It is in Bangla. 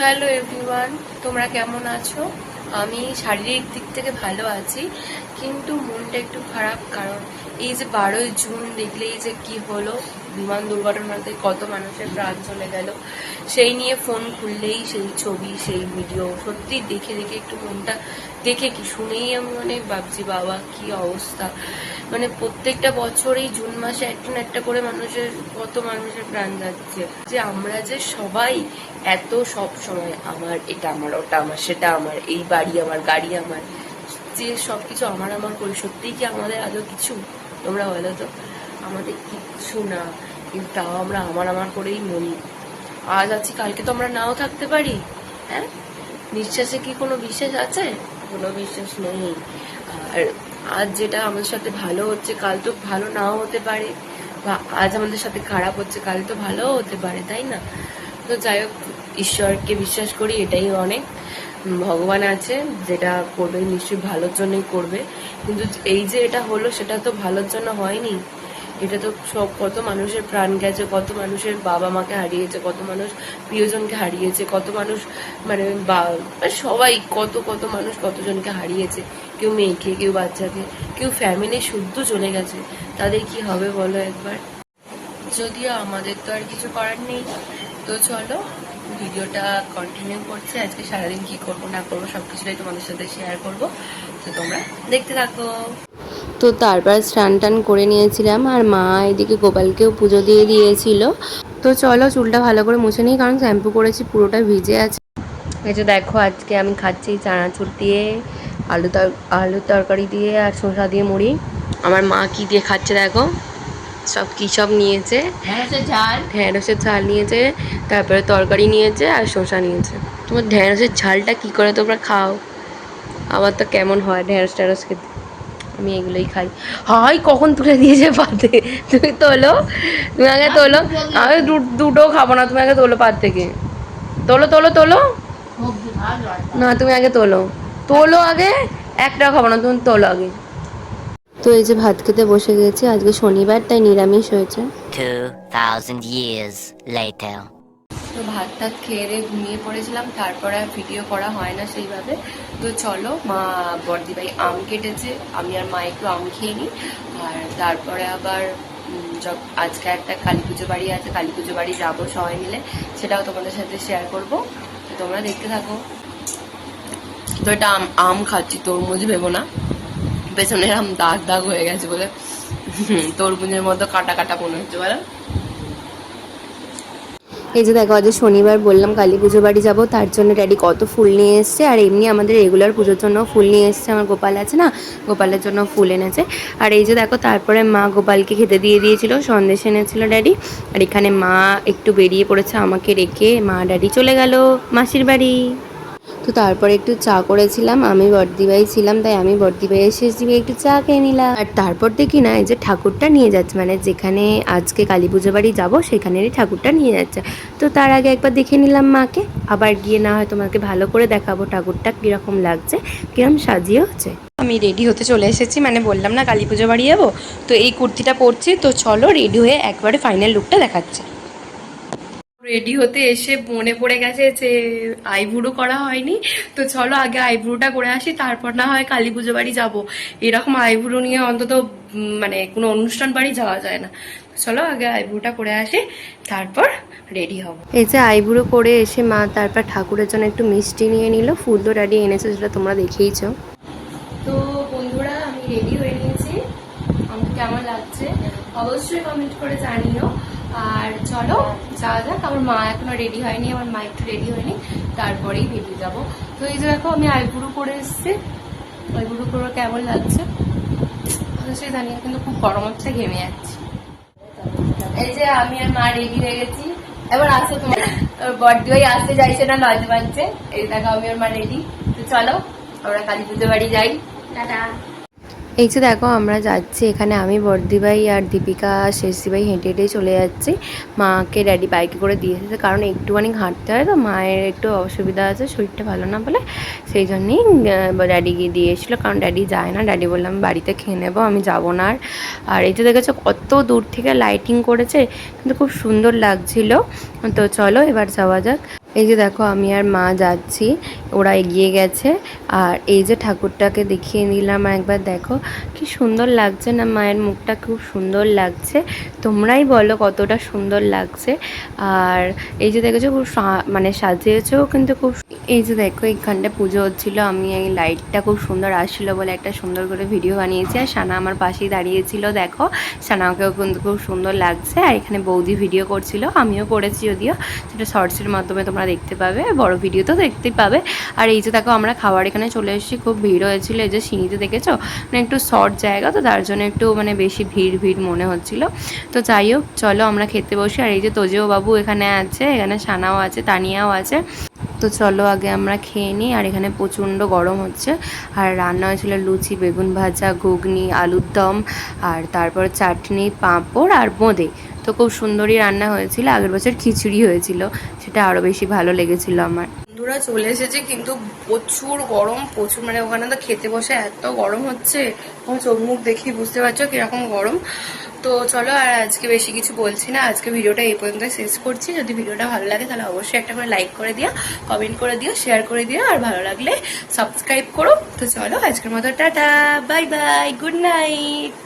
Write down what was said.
হ্যালো এভরিওয়ান, তোমরা কেমন আছো? আমি শারীরিক দিক থেকে ভালো আছি, কিন্তু মনটা একটু খারাপ। কারণ এই যে 12ই জুন দেখলেই যে কি হলো, বিমান দুর্ঘটনাতে কত মানুষের প্রাণ চলে গেল, সেই নিয়ে ফোন খুললেই সেই ছবি, সেই ভিডিও, সত্যি দেখে দেখে একটু মনটা দেখে কি শুনেই আমি ভাবছি বাবা কি অবস্থা। প্রত্যেকটা বছরই জুন মাসে একটা না একটা করে কত মানুষের প্রাণ যাচ্ছে। যে আমরা যে সবাই এত সব সময় আমার এটা আমার ওটা আমার সেটা আমার, এই বাড়ি আমার গাড়ি আমার, যে সবকিছু আমার আমার করি, সত্যিই কি আমাদের আদৌ কিছু? তোমরা বলো তো, আমাদের কিচ্ছু না, কিন্তু তাও আমরা আমার আমার করেই মরি। আজ আছি, কালকে তো আমরা নাও থাকতে পারি। হ্যাঁ, নিঃশ্বাসে কি কোনো বিশ্বাস আছে? কোনো বিশ্বাস নেই। আর আজ যেটা আমাদের সাথে ভালো হচ্ছে কাল তো ভালো নাও হতে পারে, বা আজ আমাদের সাথে খারাপ হচ্ছে কাল তো ভালোও হতে পারে, তাই না? তো যাই হোক, ঈশ্বরকে বিশ্বাস করি, এটাই অনেক। ভগবান আছে, যেটা করবে নিশ্চয়ই ভালোর জন্যই করবে। কিন্তু এই যে এটা হলো, সেটা তো ভালোর জন্য হয়নি। এটা তো সব কত মানুষের প্রাণ গেছে, কত মানুষের বাবা মাকে হারিয়েছে, কত মানুষ প্রিয়জনকে হারিয়েছে, কত মানুষ সবাই কত কত মানুষ কতজনকে হারিয়েছে। কেউ মেয়েকে, কেউ বাচ্চাকে, কেউ ফ্যামিলি শুদ্ধ চলে গেছে। তাদের কি হবে বলো একবার? যদিও আমাদের তো আর কিছু করার নেই। তো চলো, ভিডিওটা কন্টিনিউ করছি। আজকে সারাদিন কি করবো না করবো সবকিছুটাই তোমাদের সাথে শেয়ার করব, তো তোমরা দেখতে থাকো। তো তারপর স্নান টান করে নিয়েছিলাম, আর মা এদিকে গোপালকেও পুজো দিয়ে দিয়েছিল। তো চলো চুলটা ভালো করে মুছে নিই, কারণ শ্যাম্পু করেছি পুরোটা ভিজে আছে। এই যে দেখো, আজকে আমি খাচ্ছি চানাচুর দিয়ে, আলু তরকারি দিয়ে, আর শসা দিয়ে মুড়ি। আমার মা কি দিয়ে খাচ্ছে দেখো, সব নিয়েছে। ঢ্যাঁড়সের ঝাল নিয়েছে, তারপরে তরকারি নিয়েছে, আর শসা নিয়েছে। তোমার ঢ্যাঁড়সের ঝালটা কি করে তোমরা খাও? আমার তো কেমন হয় ঢ্যাঁড়স ট্যাঁড়স খেতে, আমি এগুলোই খাই। হাই, কখন তুলে দিয়েছে পাতে! তুমি তোলো, তুমি আগে তোলো। আমি দুটো খাবো না, তুমি আগে তোলো পাত থেকে। তোলো তোলো তোলো, না তুমি আগে তোলো, তোলো আগে। একটাও খাবো না, তুমি তোলো আগে। তো এই যে ভাত খেতে বসে গেছি, আজকে শনিবার তাই নিরামিষ হয়েছে। 2000 years later. তো ভাত টাত খেয়ে দিয়ে ঘুমিয়ে পড়েছিলাম, তারপরে আর ভিডিও করা হয় না সেইভাবে। তো চলো, মা বর্দিভাই আম কেটেছে, আমি আর মা একটু আম খেয়ে নিই। আর তারপরে আবার আজকে একটা কালী পুজো বাড়ি আছে, কালী পুজো বাড়ি যাবো সবাই মিলে, সেটাও তোমাদের সাথে শেয়ার করবো। তো তোমরা দেখতে থাকো। তো এটা আম খাচ্ছি, তরমুজ ভেবো না, পেছনে আম দাগ দাগ হয়ে গেছে বলে তরমুজের মতো কাটা কাটা মনে হচ্ছে বলো। এই যে দেখো, আজ শনিবার, বললাম কালী পুজো বাড়ি যাবো, তার জন্য ড্যাডি কত ফুল নিয়ে এসছে। আর এমনি আমাদের রেগুলার পুজোর জন্য ফুল নিয়ে এসছে, আমার গোপাল আছে না, গোপালের জন্য ফুল এনেছে। আর এই যে দেখো, তারপরে মা গোপালকে খেতে দিয়ে দিয়েছিল, সন্দেশ এনেছিল ড্যাডি। আর এখানে মা একটু বেরিয়ে পড়েছে আমাকে রেখে, মা ড্যাডি চলে গেল মাসির বাড়ি। তো তারপরে একটু চা করেছিলাম, আমি বর্দিভাই ছিলাম, তাই আমি বর্দিভাইয়ের শেষ দিকে একটু চা খেয়ে নিলাম। আর তারপর দেখি না, এই যে ঠাকুরটা নিয়ে যাচ্ছে, যেখানে আজকে কালী পুজো বাড়ি যাবো সেখানেরই ঠাকুরটা নিয়ে যাচ্ছে। তো তার আগে একবার দেখে নিলাম মাকে, আবার গিয়ে না হয় তোমাকে ভালো করে দেখাবো ঠাকুরটা কীরকম লাগছে, কীরকম সাজিয়ে হচ্ছে। আমি রেডি হতে চলে এসেছি, বললাম না কালী পুজো বাড়ি যাবো, তো এই কুর্তিটা পরছি। তো চলো, রেডি হয়ে একবারে ফাইনাল লুকটা দেখাচ্ছে। রেডি হতে এসে মনে পড়ে গেছে যে আইব্রু করা হয়নি। তো চলো আগে আইব্রুটা করে আসি, তারপর না হয় কালী পুজো বাড়ি যাবো। এরকম আইব্রু নিয়ে অন্তত কোনো অনুষ্ঠান বাড়ি যাওয়া যায় না। চলো আগে আইব্রুটা করে আসি, তারপর রেডি হব। এই যে আইব্রু করে এসে মা তারপর ঠাকুরের জন্য একটু মিষ্টি নিয়ে নিল, ফুল তো রেডি এনেছে, সেটা তোমরা দেখেইছো। তো বন্ধুরা, আমি রেডি হয়ে নিয়েছি, আমাকে কেমন লাগছে অবশ্যই কমেন্ট করে জানিও। আর চলো যাওয়া যাক। আমার মা এখনো রেডি হয়নি, আমার মা একটু রেডি হয়নি, তারপরেই বেরিয়ে যাবো। তো এই যে দেখো, আমি আইব্রু করে এসছি, আইব্রু করে কেমন লাগছে অবশ্যই জানিও, কিন্তু খুব গরম হচ্ছে, ঘেমে যাচ্ছি। এই যে আমি আর মা রেডি হয়ে গেছি, এবার আসো তোমার বর্দিভাই আসতে চাইছে না, লজ্জা পাচ্ছে। এই দেখো, আমি আর মা রেডি। তো চলো আমরা কালী পুজো বাড়ি যাই, টাটা। এই যে দেখো, আমরা যাচ্ছি, এখানে আমি বর্দিভাই আর দীপিকা শেষদিভাই হেঁটে হেঁটেই চলে যাচ্ছি। মাকে ড্যাডি বাইকে করে দিয়ে এসেছে, কারণ একটুখানি হাঁটতে হয়, তো মায়ের একটু অসুবিধা আছে, শরীরটা ভালো না বলে, সেই জন্যই ড্যাডি গিয়ে দিয়ে এসেছিলো, কারণ ড্যাডি যায় না। ড্যাডি বললাম বাড়িতে খেয়ে নেবো, আমি যাবো না। আর এই যে দেখেছো কত দূর থেকে লাইটিং করেছে, কিন্তু খুব সুন্দর লাগছিল। তো চলো এবার যাওয়া যাক। এই যে দেখো আমি আর মা যাচ্ছি, ওরা এগিয়ে গেছে। আর এই যে ঠাকুরটাকে দেখিয়ে নিলাম একবার, দেখো কি সুন্দর লাগছে না, মায়ের মুখটা খুব সুন্দর লাগছে। তোমরাই বলো কতটা সুন্দর লাগছে। আর এই যে দেখেছো খুব মানে সাজিয়েছেও কিন্তু খুব। এই যে দেখো এইখানটা পুজো হচ্ছিল, আমি এই লাইটটা খুব সুন্দর আসছিল বলে একটা সুন্দর করে ভিডিও বানিয়েছি। আর সানা আমার পাশেই দাঁড়িয়েছিল, দেখো সানাকেও কিন্তু খুব সুন্দর লাগছে। আর এখানে বৌদি ভিডিও করছিল, আমিও করেছি যদিও, সেটা শর্টসের মাধ্যমে তোমরা দেখতে পাবে, বড় ভিডিও তো দেখতেই পাবে। আর এই যে দেখো আমরা খাবার এখানে চলে এসেছি, খুব ভিড় হয়েছিল। এই যে সিঁড়িতে দেখেছো, মানে একটু শর্ট জায়গা তো তার জন্য একটু মানে বেশি ভিড় ভিড় মনে হচ্ছিল। তো যাই হোক চলো আমরা খেতে বসি। আর এই যে তোজেও বাবু এখানে আছে, এখানে সানাও আছে, তানিয়াও আছে। তো চলো আগে আমরা খেয়ে নিই। আর এখানে প্রচণ্ড গরম হচ্ছে। আর রান্না হয়েছিল লুচি, বেগুন ভাজা, ঘুগনি, আলুর দম, আর তারপর চাটনি, পাঁপড় আর বোঁদে। তো খুব সুন্দরই রান্না হয়েছিল। আগের বছর খিচুড়ি হয়েছিল, সেটা আরও বেশি ভালো লেগেছিল আমার। বন্ধুরা চলে এসেছে, কিন্তু প্রচুর গরম, প্রচুর, মানে ওখানে তো খেতে বসে এত গরম হচ্ছে, আমার চোখ মুখ দেখি বুঝতে পারছো কিরকম গরম। তো চলো আর আজকে বেশি কিছু বলছি না, আজকে ভিডিওটা এই পর্যন্ত শেষ করছি। যদি ভিডিওটা ভালো লাগে তাহলে অবশ্যই একটা করে লাইক করে দিও, কমেন্ট করে দিও, শেয়ার করে দিও, আর ভালো লাগলে সাবস্ক্রাইব করো। তো চলো আজকের মতো tata, bye bye, good night.